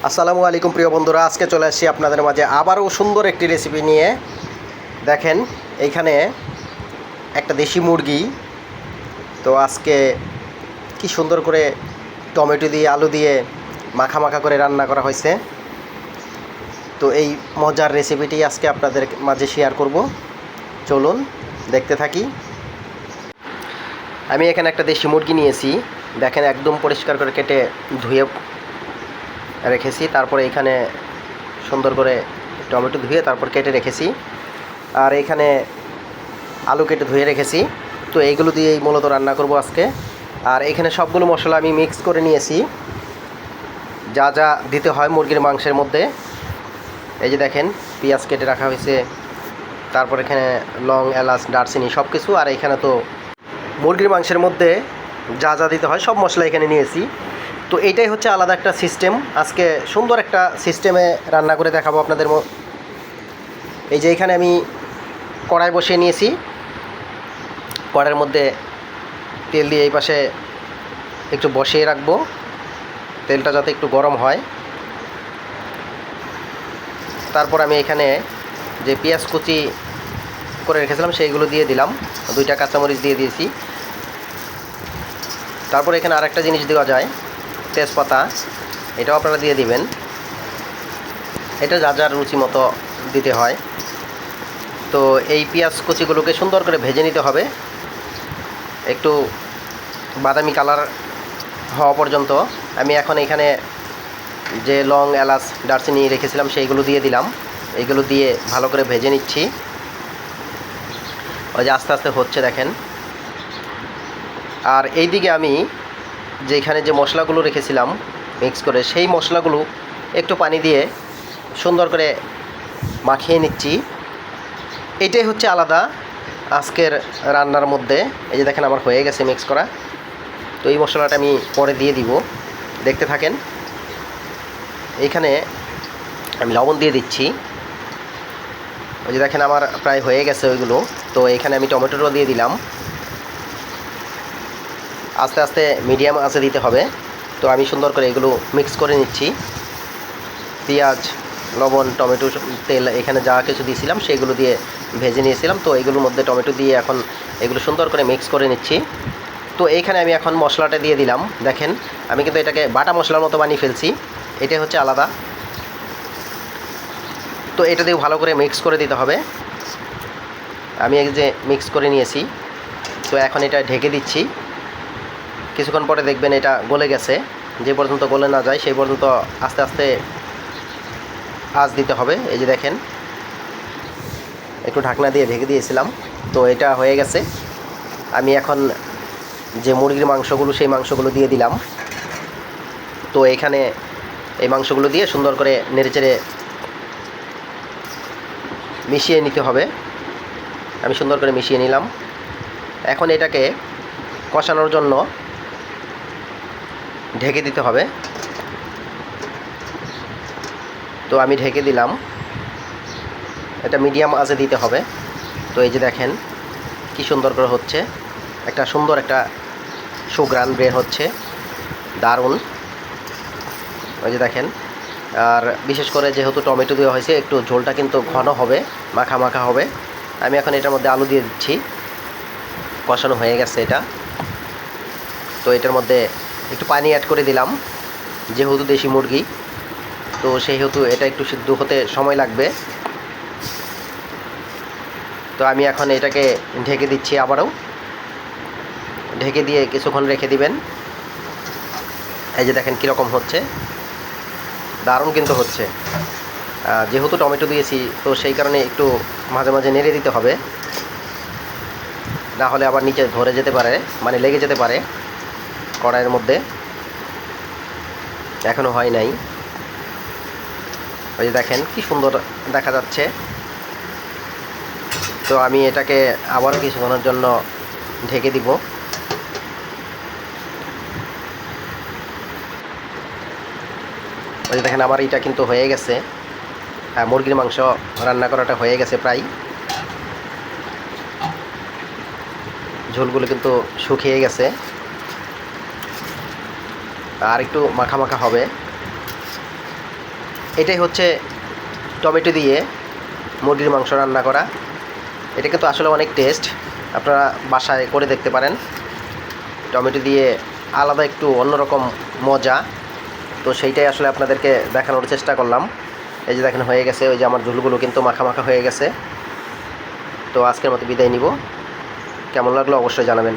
আসসালামু আলাইকুম প্রিয় বন্ধুরা, আজকে চলে আসছি আপনাদের মাঝে আবারও সুন্দর একটি রেসিপি নিয়ে। দেখেন এইখানে একটা দেশি মুরগি, তো আজকে কি সুন্দর করে টমেটো দিয়ে আলু দিয়ে মাখা মাখা করে রান্না করা হয়েছে। তো এই মজার রেসিপিটি আজকে আপনাদের মাঝে শেয়ার করব, চলুন দেখতে থাকি। আমি এখানে একটা দেশি মুরগি নিয়েছি, দেখেন একদম পরিষ্কার করে কেটে ধুয়ে রেখেছি। তারপরে এখানে সুন্দর করে টমেটো ধুয়ে তারপর কেটে রেখেছি, আর এখানে আলু কেটে ধুয়ে রেখেছি। তো এইগুলো দিয়েই মূলত রান্না করব আজকে। আর এখানে সবগুলো মশলা আমি মিক্স করে নিয়েছি, যা যা দিতে হয় মুরগির মাংসের মধ্যে। এই যে দেখেন পেঁয়াজ কেটে রাখা হয়েছে, তারপর এখানে লং, এলাচ, দারচিনি সব কিছু। আর এখানে তো মুরগির মাংসের মধ্যে যা যা দিতে হয় সব মশলা এখানে নিয়েছি। তো এইটাই হচ্ছে আলাদা একটা সিস্টেম, আজকে সুন্দর একটা সিস্টেমে রান্না করে দেখাবো আপনাদের। এই যে এখানে আমি কড়াই বসিয়ে নিয়েছি, কড়াইয়ের মধ্যে তেল দিয়ে এই পাশে একটু বসিয়ে রাখবো, তেলটা যাতে একটু গরম হয়। তারপর আমি এখানে যে পেঁয়াজ কুচি করে রেখেছিলাম সেইগুলো দিয়ে দিলাম, 2টা কাঁচামরিচ দিয়ে দিয়েছি। তারপর এখানে আরেকটা জিনিস দেওয়া যায়, তেজপাতা, এটাও আপনারা দিয়ে দিবেন। এটা যা যার রুচি মতো দিতে হয়। তো এই পেঁয়াজ কুচিগুলোকে সুন্দর করে ভেজে নিতে হবে, একটু বাদামি কালার হওয়া পর্যন্ত। আমি এখন এখানে যে লং, এলাচ, দারচিনি রেখেছিলাম সেইগুলো দিয়ে দিলাম। এইগুলো দিয়ে ভালো করে ভেজে নিচ্ছি। ওই যে আস্তে আস্তে হচ্ছে দেখেন। আর এই দিকে আমি যেখানে যে মশলাগুলো রেখেছিলাম মিক্স করে, সেই মশলাগুলো একটু পানি দিয়ে সুন্দর করে মাখিয়ে নিচ্ছি। এটাই হচ্ছে আলাদা আজকের রান্নার মধ্যে। এই যে দেখেন আমার হয়ে গেছে মিক্স করা। তো এই মশলাটা আমি পরে দিয়ে দিব, দেখতে থাকেন। এইখানে আমি লবণ দিয়ে দিচ্ছি। ওই যে দেখেন আমার প্রায় হয়ে গেছে ওইগুলো। তো এখানে আমি টমেটোটাও দিয়ে দিলাম। আস্তে আস্তে মিডিয়াম আঁচে দিতে হবে। তো আমি সুন্দর করে এগুলো মিক্স করে নিচ্ছি। পেঁয়াজ, লবণ, টমেটো, তেল, এখানে যা কিছু দিয়েছিলাম সেগুলো দিয়ে ভেজে নিয়েছিলাম। তো এগুলোর মধ্যে টমেটো দিয়ে এখন এগুলো সুন্দর করে মিক্স করে নিচ্ছি। তো এইখানে আমি এখন মশলাটা দিয়ে দিলাম। দেখেন আমি কিন্তু এটাকে বাটা মশলার মতো বানিয়ে ফেলছি, এটাই হচ্ছে আলাদা। তো এটা দিয়ে ভালো করে মিক্স করে দিতে হবে। আমি এই যে মিক্স করে নিয়েছি, তো এখন এটা ঢেকে দিচ্ছি। কিছুক্ষণ পরে দেখবেন এটা গলে গেছে। যে পর্যন্ত গলে না যায় সেই পর্যন্ত আস্তে আস্তে আঁচ দিতে হবে। এই যে দেখেন একটু ঢাকনা দিয়ে ঢেকে দিয়েছিলাম, তো এটা হয়ে গেছে। আমি এখন যে মুরগির মাংসগুলো সেই মাংসগুলো দিয়ে দিলাম। তো এখানে এই মাংসগুলো দিয়ে সুন্দর করে নেড়েচেড়ে মিশিয়ে নিতে হবে। আমি সুন্দর করে মিশিয়ে নিলাম। এখন এটাকে কষানোর জন্য ঢেকে দিতে হবে। তো আমি ঢেকে দিলাম, এটা মিডিয়াম আঁচে দিতে হবে। তো এই যে দেখেন কি সুন্দর করে হচ্ছে, একটা সুন্দর একটা সুঘ্রাণ বের হচ্ছে, দারুণ। ওই যে দেখেন। আর বিশেষ করে যেহেতু টমেটো দেওয়া হয়েছে, একটু ঝোলটা কিন্তু ঘন হবে, মাখা মাখা হবে। আমি এখন এটার মধ্যে আলু দিয়ে দিচ্ছি। কষানো হয়ে গেছে এটা। তো এটার মধ্যে একটু পানি অ্যাড করে দিলাম, যেহেতু দেশি মুরগি তো সেহেতু এটা একটু সিদ্ধ হতে সময় লাগবে। তো আমি এখন এটাকে ঢেকে দিচ্ছি, আবারও ঢেকে দিয়ে কিছুক্ষণ রেখে দিবেন। এই যে দেখেন কীরকম হচ্ছে, দারুণ কিন্তু হচ্ছে। যেহেতু টমেটো দিয়েছি তো সেই কারণে একটু মাঝে মাঝে নেড়ে দিতে হবে, না হলে আবার নিচে ধরে যেতে পারে, মানে লেগে যেতে পারে কড়াইয়ের মধ্যে। এখনও হয় নাই। ওই যে দেখেন কি সুন্দর দেখা যাচ্ছে। তো আমি এটাকে আবার কিছুক্ষণের জন্য ঢেকে দিব। ওই যে দেখেন আমার এটা কিন্তু হয়ে গেছে, মুরগির মাংস রান্না করাটা হয়ে গেছে প্রায়। ঝোলগুলো কিন্তু শুকিয়ে গেছে, আর একটু মাখা মাখা হবে। এটাই হচ্ছে টমেটো দিয়ে মুরগির মাংস রান্না করা। এটা কিন্তু আসলে অনেক টেস্ট, আপনারা বাসায় করে দেখতে পারেন। টমেটো দিয়ে আলাদা একটু অন্যরকম মজা, তো সেইটাই আসলে আপনাদেরকে দেখানোর চেষ্টা করলাম। এই যে দেখেন হয়ে গেছে, ওই যে আমার ঝোলগুলো কিন্তু মাখা মাখা হয়ে গেছে। তো আজকের মতো বিদায় নিব। কেমন লাগলো অবশ্যই জানাবেন।